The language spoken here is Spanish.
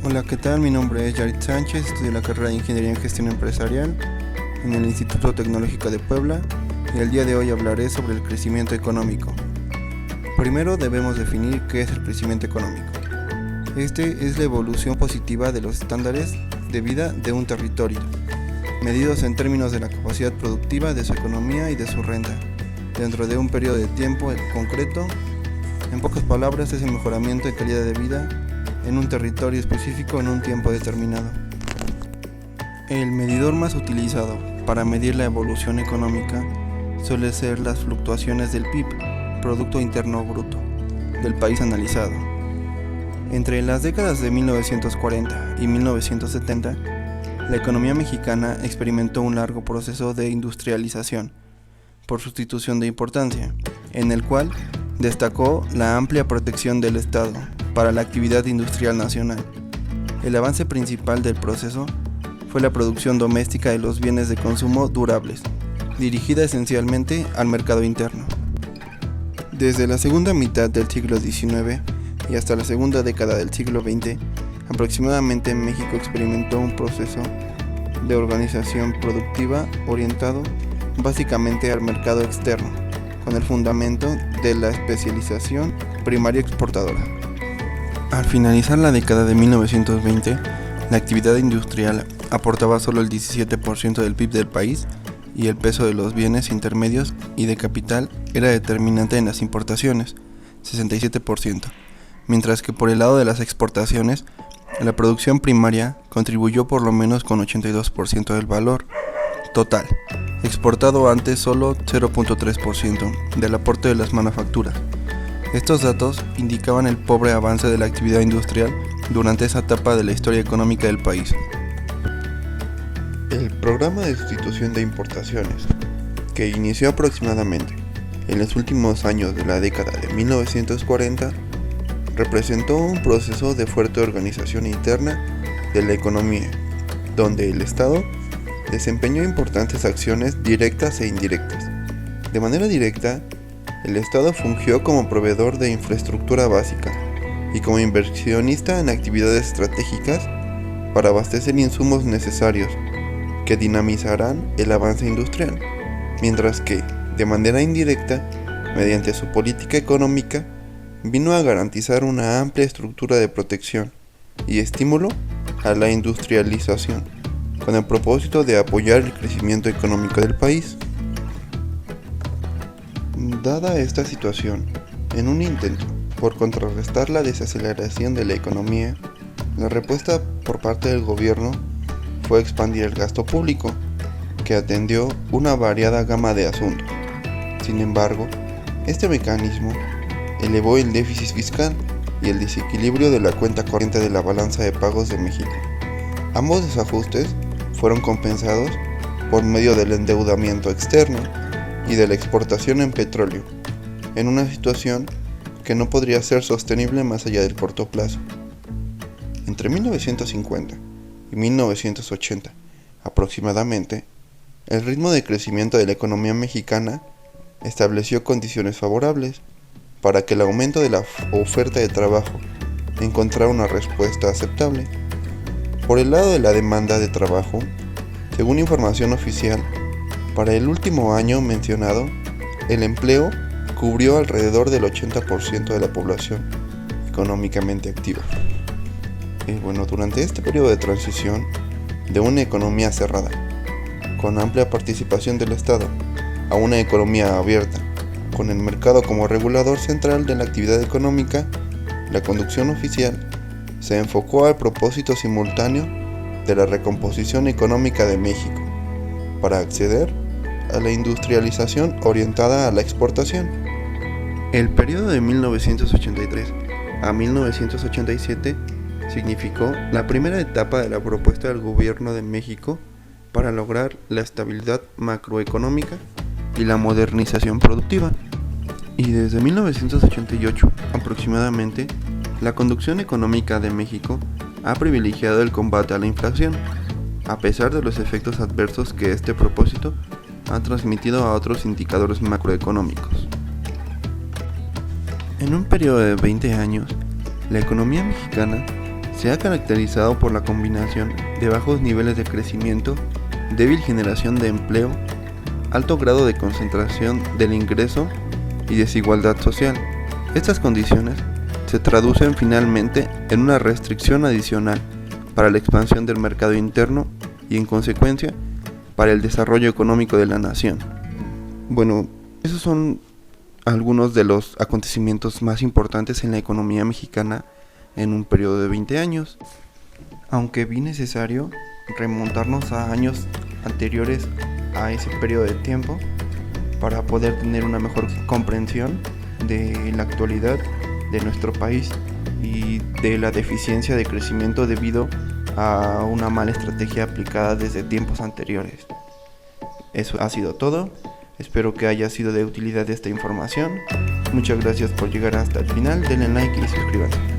Hola, ¿qué tal? Mi nombre es Yarit Sánchez, estudio la carrera de Ingeniería en Gestión Empresarial en el Instituto Tecnológico de Puebla y el día de hoy hablaré sobre el crecimiento económico. Primero debemos definir qué es el crecimiento económico. Este es la evolución positiva de los estándares de vida de un territorio, medidos en términos de la capacidad productiva de su economía y de su renta, dentro de un periodo de tiempo concreto. En pocas palabras, es el mejoramiento de calidad de vida en un territorio específico en un tiempo determinado. El medidor más utilizado para medir la evolución económica suele ser las fluctuaciones del PIB, Producto Interno Bruto, del país analizado. Entre las décadas de 1940 y 1970, la economía mexicana experimentó un largo proceso de industrialización, por sustitución de importancia, en el cual destacó la amplia protección del Estado para la actividad industrial nacional. El avance principal del proceso fue la producción doméstica de los bienes de consumo durables, dirigida esencialmente al mercado interno. Desde la segunda mitad del siglo XIX y hasta la segunda década del siglo XX, aproximadamente México experimentó un proceso de organización productiva orientado básicamente al mercado externo, con el fundamento de la especialización primaria exportadora. Al finalizar la década de 1920, la actividad industrial aportaba solo el 17% del PIB del país y el peso de los bienes intermedios y de capital era determinante en las importaciones, 67%, mientras que por el lado de las exportaciones, la producción primaria contribuyó por lo menos con 82% del valor total, exportado antes solo 0.3% del aporte de las manufacturas. Estos datos indicaban el pobre avance de la actividad industrial durante esa etapa de la historia económica del país. El programa de sustitución de importaciones, que inició aproximadamente en los últimos años de la década de 1940, representó un proceso de fuerte organización interna de la economía, donde el Estado desempeñó importantes acciones directas e indirectas. De manera directa, el Estado fungió como proveedor de infraestructura básica y como inversionista en actividades estratégicas para abastecer insumos necesarios que dinamizarán el avance industrial, mientras que, de manera indirecta, mediante su política económica, vino a garantizar una amplia estructura de protección y estímulo a la industrialización, con el propósito de apoyar el crecimiento económico del país. Dada esta situación, en un intento por contrarrestar la desaceleración de la economía, la respuesta por parte del gobierno fue expandir el gasto público, que atendió una variada gama de asuntos. Sin embargo, este mecanismo elevó el déficit fiscal y el desequilibrio de la cuenta corriente de la balanza de pagos de México. Ambos desajustes fueron compensados por medio del endeudamiento externo y de la exportación en petróleo, en una situación que no podría ser sostenible más allá del corto plazo. Entre 1950 y 1980, aproximadamente, el ritmo de crecimiento de la economía mexicana estableció condiciones favorables para que el aumento de la oferta de trabajo encontrara una respuesta aceptable. Por el lado de la demanda de trabajo, según información oficial, para el último año mencionado, el empleo cubrió alrededor del 80% de la población económicamente activa. Durante este periodo de transición de una economía cerrada, con amplia participación del Estado, a una economía abierta, con el mercado como regulador central de la actividad económica, la conducción oficial se enfocó al propósito simultáneo de la recomposición económica de México, para acceder a la industrialización orientada a la exportación. El periodo de 1983 a 1987 significó la primera etapa de la propuesta del gobierno de México para lograr la estabilidad macroeconómica y la modernización productiva. Y desde 1988 aproximadamente, la conducción económica de México ha privilegiado el combate a la inflación, a pesar de los efectos adversos que este propósito ha transmitido a otros indicadores macroeconómicos. En un periodo de 20 años, la economía mexicana se ha caracterizado por la combinación de bajos niveles de crecimiento, débil generación de empleo, alto grado de concentración del ingreso y desigualdad social. Estas condiciones se traducen finalmente en una restricción adicional para la expansión del mercado interno y, en consecuencia, para el desarrollo económico de la nación. Bueno, esos son algunos de los acontecimientos más importantes en la economía mexicana en un periodo de 20 años. Aunque vi necesario remontarnos a años anteriores a ese periodo de tiempo para poder tener una mejor comprensión de la actualidad de nuestro país y de la deficiencia de crecimiento debido a una mala estrategia aplicada desde tiempos anteriores. Eso ha sido todo. Espero que haya sido de utilidad esta información. Muchas gracias por llegar hasta el final. Denle like y suscríbanse.